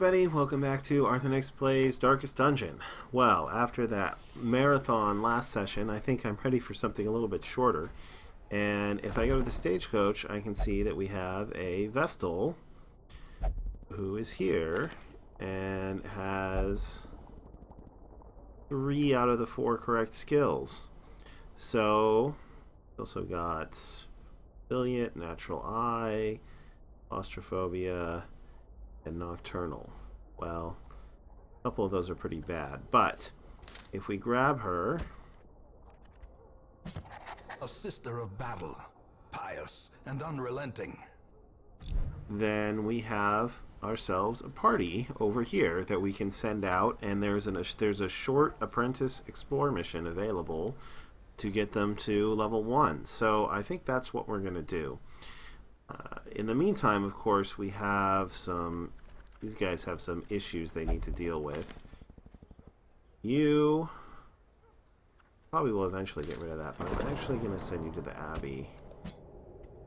everybody, welcome back to Arthenex Plays Darkest Dungeon. Well, after that marathon last session, I think I'm ready for something a little bit shorter. And if I go to the stagecoach, I can see that we have a Vestal who is here and has 3 out of the 4 correct skills. So, also got Brilliant, Natural Eye, Claustrophobia, and Nocturnal. Well, a couple of those are pretty bad, but if we grab her... A sister of battle, pious and unrelenting. Then we have ourselves a party over here that we can send out, and there's a short apprentice explore mission available to get them to level 1. So I think that's what we're going to do. In the meantime, of course, we have some... These guys have some issues they need to deal with. You... probably will eventually get rid of that, but I'm actually going to send you to the Abbey.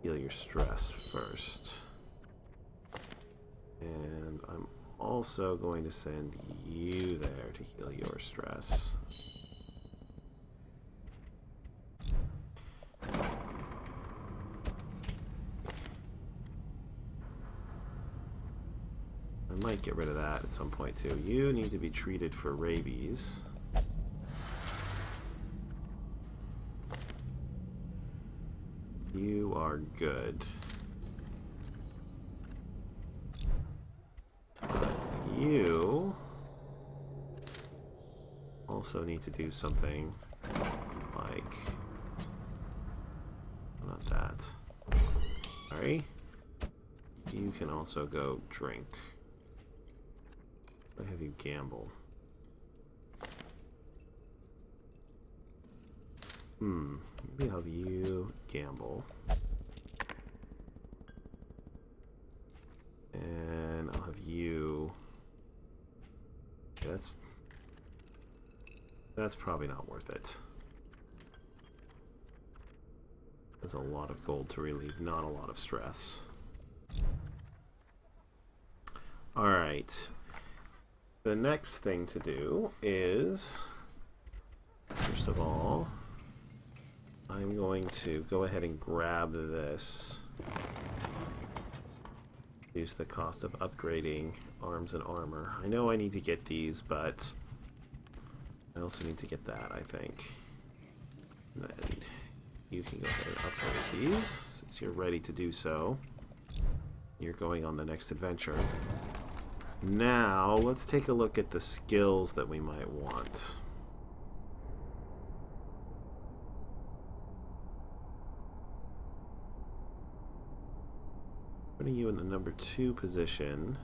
Heal your stress first. And I'm also going to send you there to heal your stress. I might get rid of that at some point too. You need to be treated for rabies. You are good. You also need to do something like... not that. Sorry. You can also go drink. I have you gamble. Maybe I'll have you gamble. And I'll have you... yeah, that's probably not worth it. There's a lot of gold to relieve, not a lot of stress. Alright. The next thing to do is, first of all, I'm going to go ahead and grab this. Reduce the cost of upgrading arms and armor. I know I need to get these, but I also need to get that, I think. And then you can go ahead and upgrade these, since you're ready to do so. You're going on the next adventure. Now, let's take a look at the skills that we might want. Putting you in the number 2 position.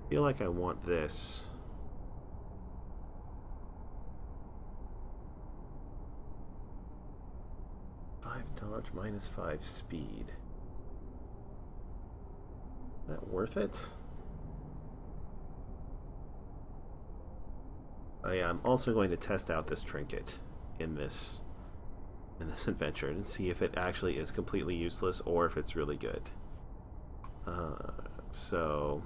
I feel like I want this. Dodge minus 5 speed. Is that worth it? Oh yeah, I'm also going to test out this trinket in this adventure and see if it actually is completely useless or if it's really good. So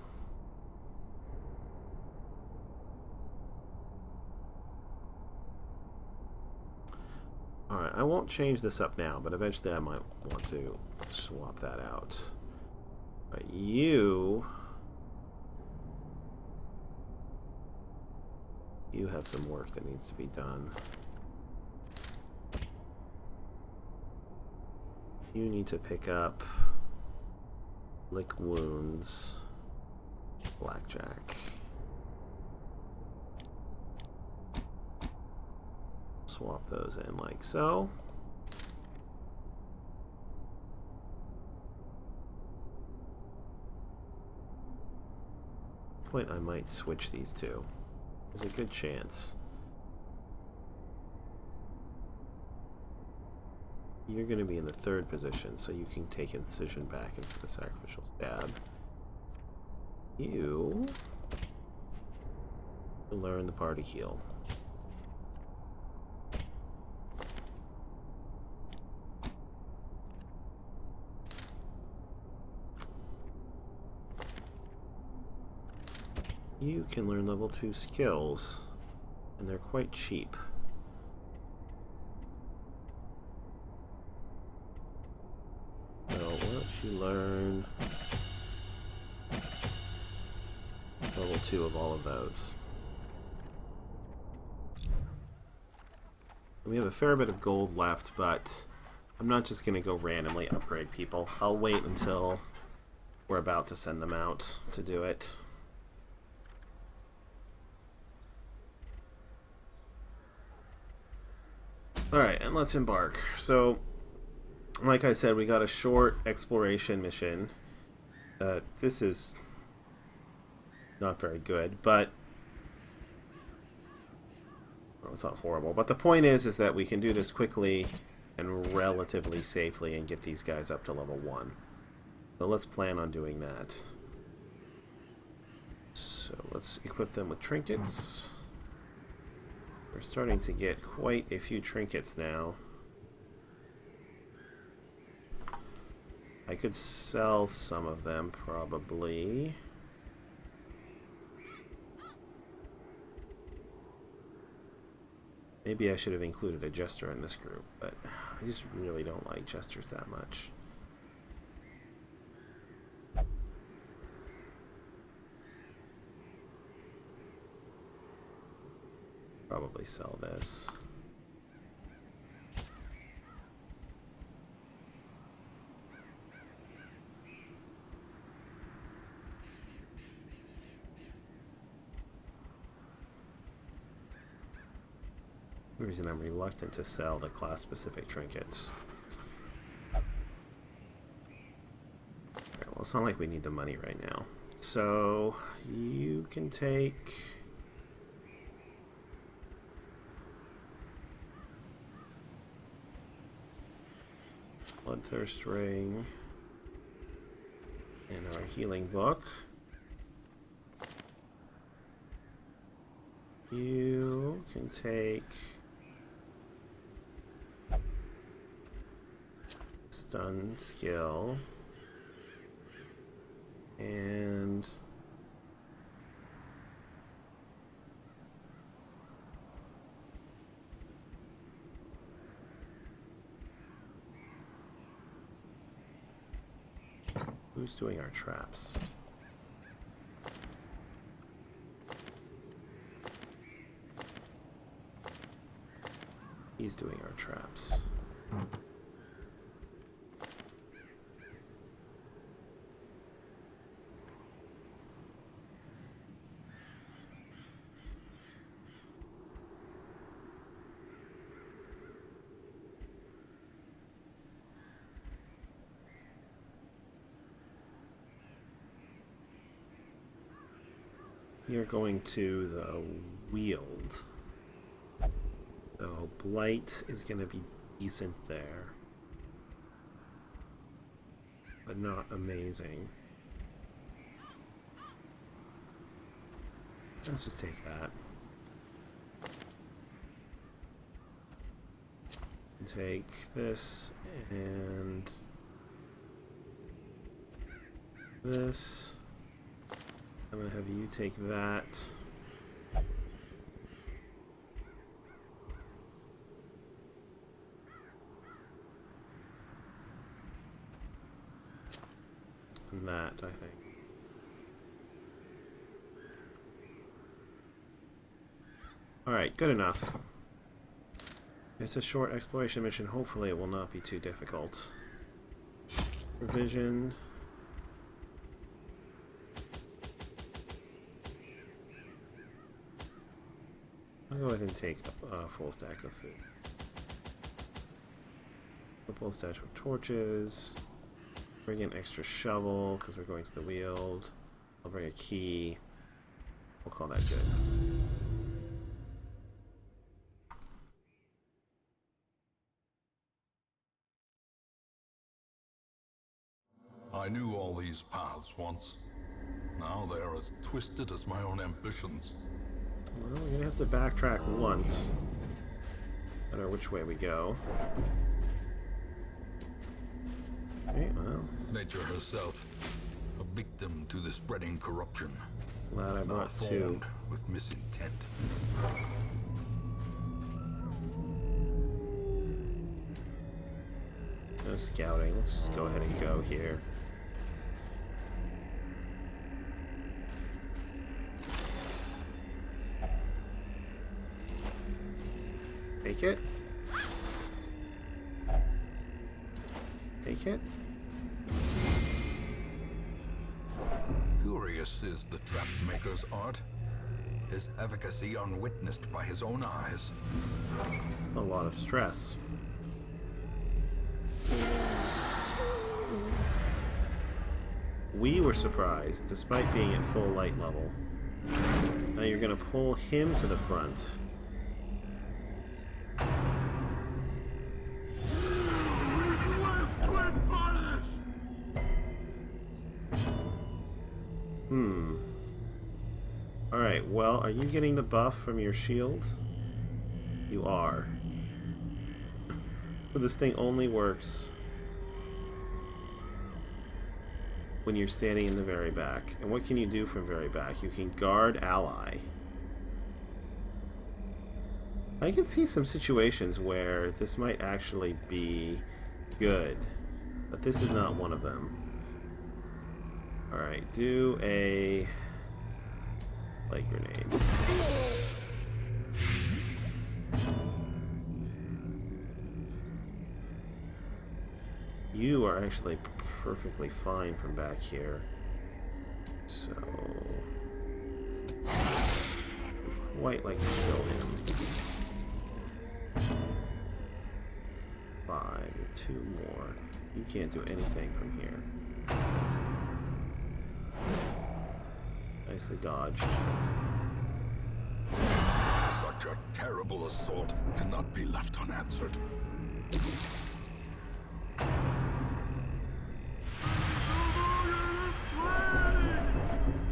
alright, I won't change this up now, but eventually I might want to swap that out. Alright, you have some work that needs to be done. You need to pick up lick wounds, blackjack. Swap those in like so. Point I might switch these two. There's a good chance. You're going to be in the 3rd position, so you can take incision back instead of sacrificial stab. You learn the party heal. You can learn level 2 skills, and they're quite cheap. So why don't you learn level 2 of all of those. We have a fair bit of gold left, but I'm not just going to go randomly upgrade people. I'll wait until we're about to send them out to do it. Alright, and let's embark. So, like I said, we got a short exploration mission. This is not very good, but well, it's not horrible. But the point is that we can do this quickly and relatively safely and get these guys up to level 1. So let's plan on doing that. So let's equip them with trinkets. We're starting to get quite a few trinkets now. I could sell some of them, probably. Maybe I should have included a jester in this group, but I just really don't like jesters that much. Probably sell this. The reason I'm reluctant to sell the class-specific trinkets. Alright, well, it's not like we need the money right now. So, you can take... Bloodthirst Ring and our healing book. You can take stun skill and who's doing our traps? He's doing our traps. You're going to the Wield. So Blight is going to be decent there, but not amazing. Let's just take that. Take this and this. I'm going to have you take that. And that, I think. Alright, good enough. It's a short exploration mission. Hopefully it will not be too difficult. Provision. I'll go ahead and take a full stack of food. A full stack of torches. Bring an extra shovel because we're going to the Wield. I'll bring a key. We'll call that good. I knew all these paths once. Now they are as twisted as my own ambitions. Well, we're gonna have to backtrack once. No matter which way we go. Okay, well. Nature herself, a victim to the spreading corruption. Glad I brought two. Formed with misintent. No scouting. Let's just go ahead and go here. Take it. Take it. Curious is the trap maker's art. His efficacy unwitnessed by his own eyes. A lot of stress. We were surprised, despite being at full light level. Now you're gonna pull him to the front. Alright, well, are you getting the buff from your shield? You are. So this thing only works when you're standing in the very back. And what can you do from very back? You can guard ally. I can see some situations where this might actually be good, but this is not one of them. Alright, do a light grenade. You are actually perfectly fine from back here. So quite like to kill him. 5, 2 more. You can't do anything from here. Nicely dodged. Such a terrible assault cannot be left unanswered.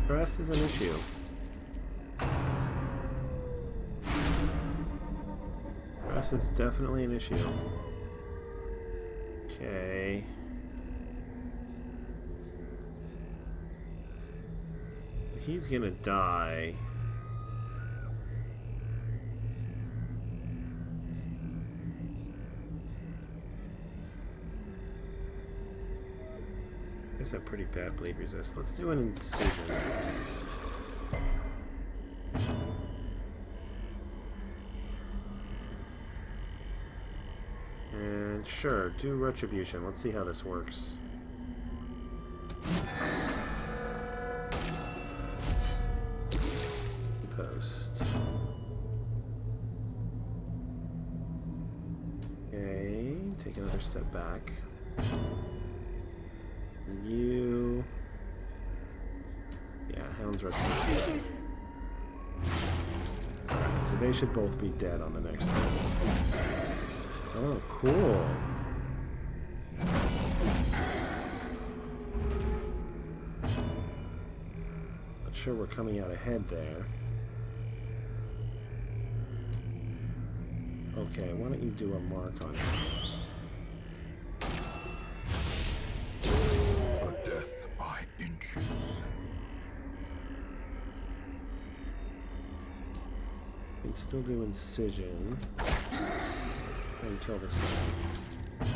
Stress is an issue. Stress is definitely an issue. Okay. He's gonna die. I guess have pretty bad bleed resist. Let's do an incision. And sure, do retribution. Let's see how this works. Post. Okay, take another step back. You. Yeah, Hound's Rest is good. Alright, so they should both be dead on the next one. Oh, cool. Not sure we're coming out ahead there. Okay, why don't you do a mark on him? A death by inches. You can still do incision. And kill this guy.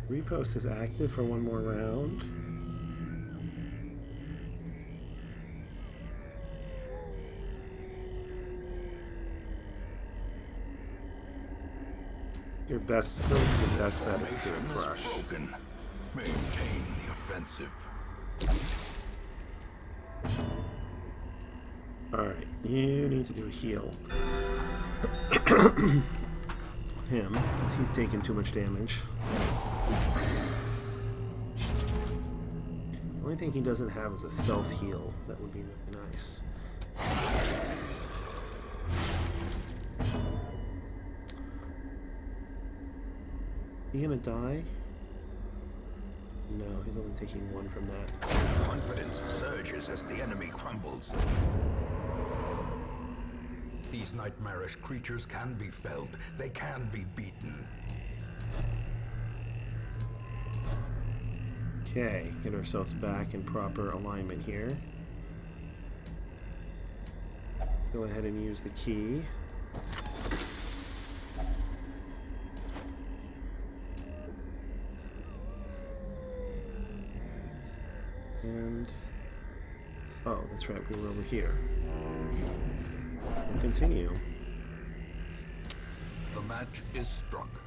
Repost is active for one more round. Your best bet is to do a crush. Broken. Maintain the offensive. Alright, you need to do a heal. Him, because he's taking too much damage. The only thing he doesn't have is a self-heal. That would be really nice. He gonna die? No, he's only taking one from that. Confidence surges as the enemy crumbles. These nightmarish creatures can be felled. They can be beaten. Okay, get ourselves back in proper alignment here. Go ahead and use the key. And... oh, that's right, we were over here. And continue. The match is struck.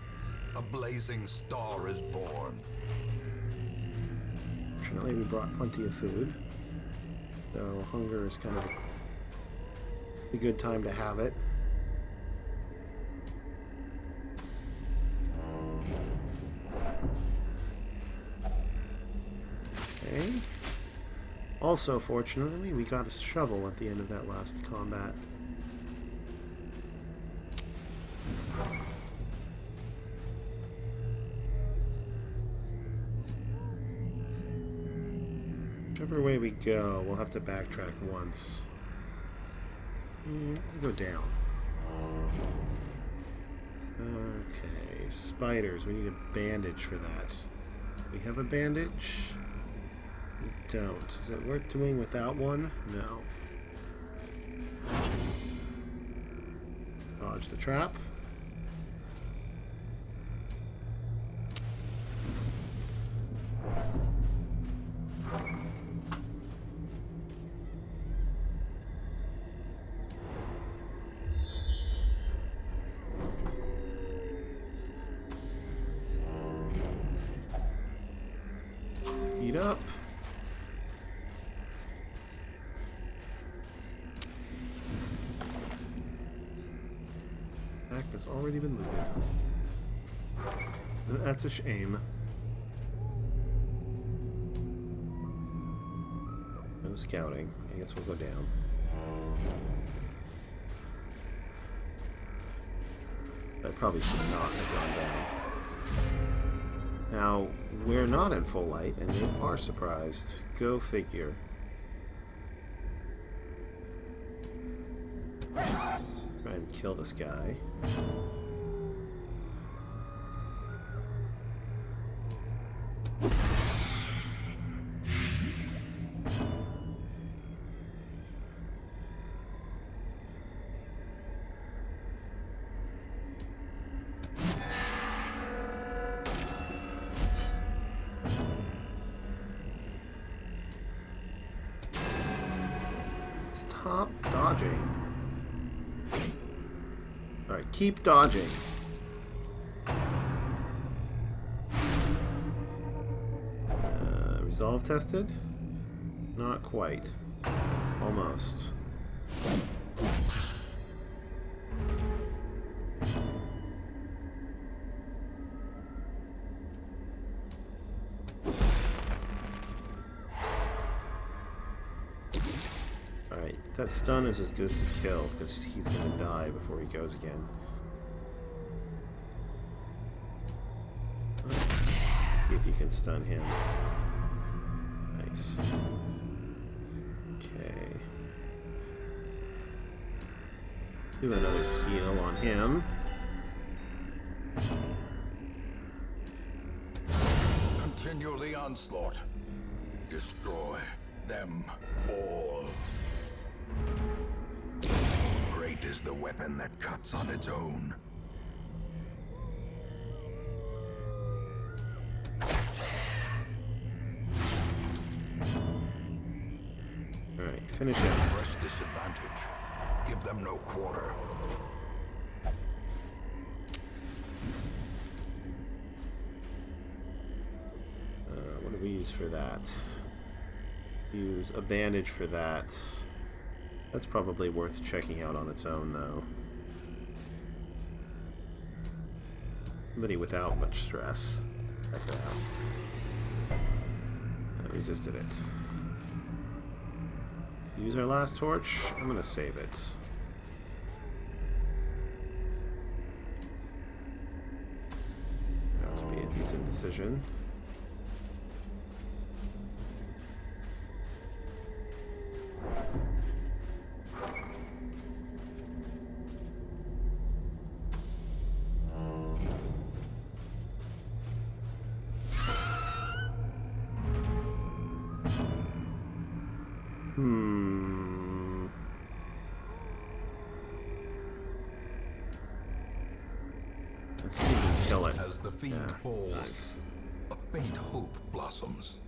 A blazing star is born. Fortunately, we brought plenty of food. So hunger is kind of a good time to have it. Okay. Also, fortunately, we got a shovel at the end of that last combat. Whichever way we go, we'll have to backtrack once. Go down. Okay, spiders. We need a bandage for that. We have a bandage? We don't. Is it worth doing without one? No. Dodge the trap. Eat up. Pack has already been looted. That's a shame. No scouting. I guess we'll go down. I probably should not have gone down. Now, we're not in full light, and they are surprised. Go figure. Try and kill this guy. Stop dodging. Alright, keep dodging. Resolve tested? Not quite. Almost. Alright, that stun is as good as a kill, because he's going to die before he goes again. See if you can stun him. Nice. Okay. Do another heal on him. Continue the onslaught. Destroy them all. Great is the weapon that cuts on its own. Alright, finish it. Press disadvantage. Give them no quarter. What do we use for that? Use a bandage for that. That's probably worth checking out on its own, though. Somebody without much stress. Check that out. I resisted it. Use our last torch. I'm gonna save it. Got to be decent decision. Let's see if we can kill it. As the fiend falls, nice. a faint hope blossoms.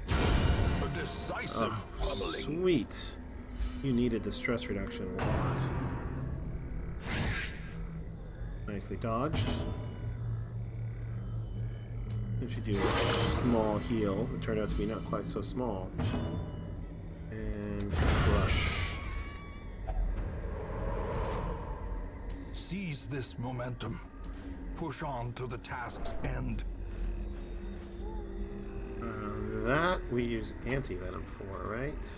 A decisive pummeling. Sweet. You needed the stress reduction a lot. Nicely dodged. Then she do a small heal. It turned out to be not quite so small. And crush. Seize this momentum. Push on to the task's end. That we use anti-venom for, right?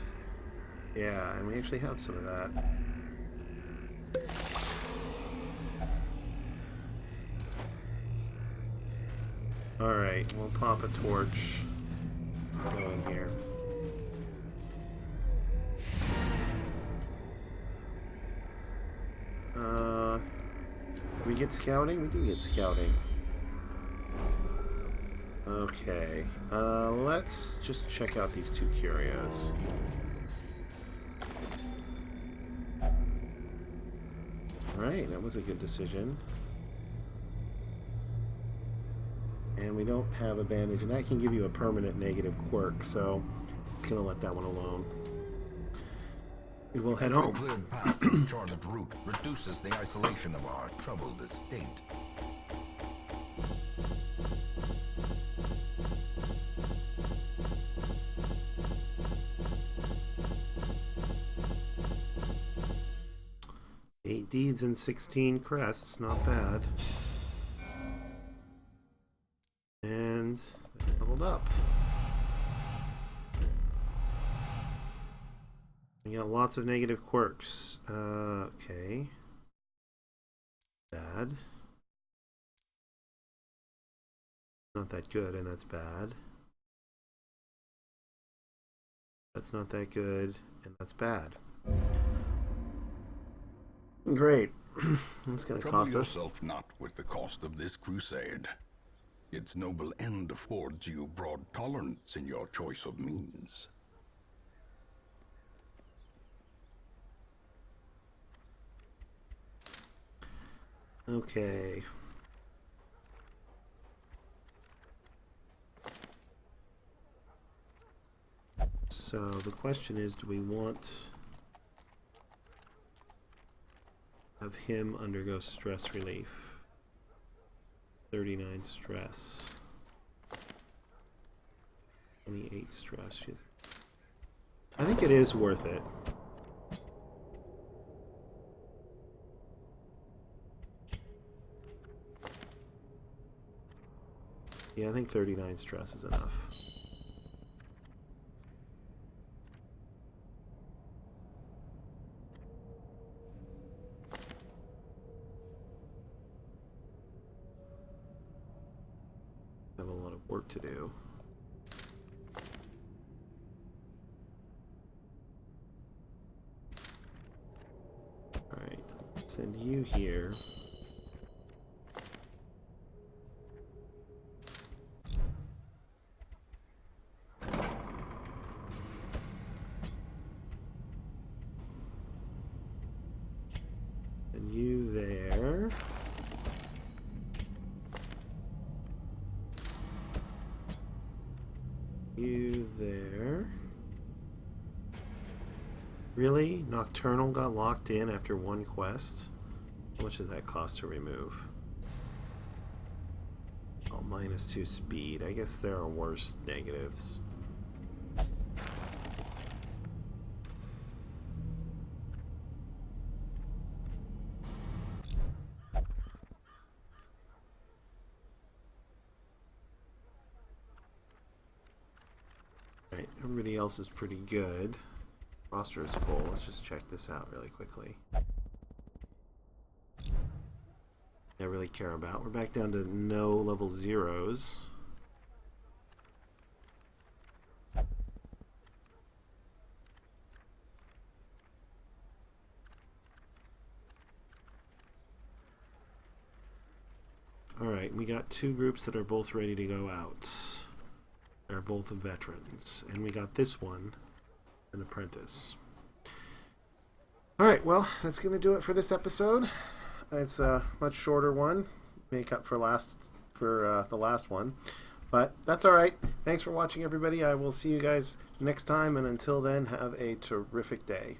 Yeah, and we actually have some of that. Alright, we'll pop a torch going here. We get scouting? We do get scouting. Okay, let's just check out these two curios. Alright, that was a good decision. And we don't have a bandage, and that can give you a permanent negative quirk, so I'm gonna let that one alone. We will head home. A cleared path from charted route reduces the isolation of our troubled estate. Eight deeds and 16 crests, not bad. And leveled up. We got lots of negative quirks. Okay. Bad. Not that good, and that's bad. That's not that good, and that's bad. Great. It's going to cost us. Trouble yourself not with the cost of this crusade. Its noble end affords you broad tolerance in your choice of means. Okay. So the question is, do we want to have him undergo stress relief? 39 stress. 28 stress. I think it is worth it. Yeah, I think 39 stress is enough. Have a lot of work to do. Alright, send you here. And you there. You there. Really? Nocturnal got locked in after one quest? How much does that cost to remove? Oh, -2 speed. I guess there are worse negatives. Alright, everybody else is pretty good. Roster is full. Let's just check this out really quickly. I really care about. We're back down to no level zeros. Alright, we got two groups that are both ready to go out. They're both veterans. And we got this one, an apprentice. Alright, well, that's going to do it for this episode. It's a much shorter one. Make up for the last one. But that's alright. Thanks for watching, everybody. I will see you guys next time. And until then, have a terrific day.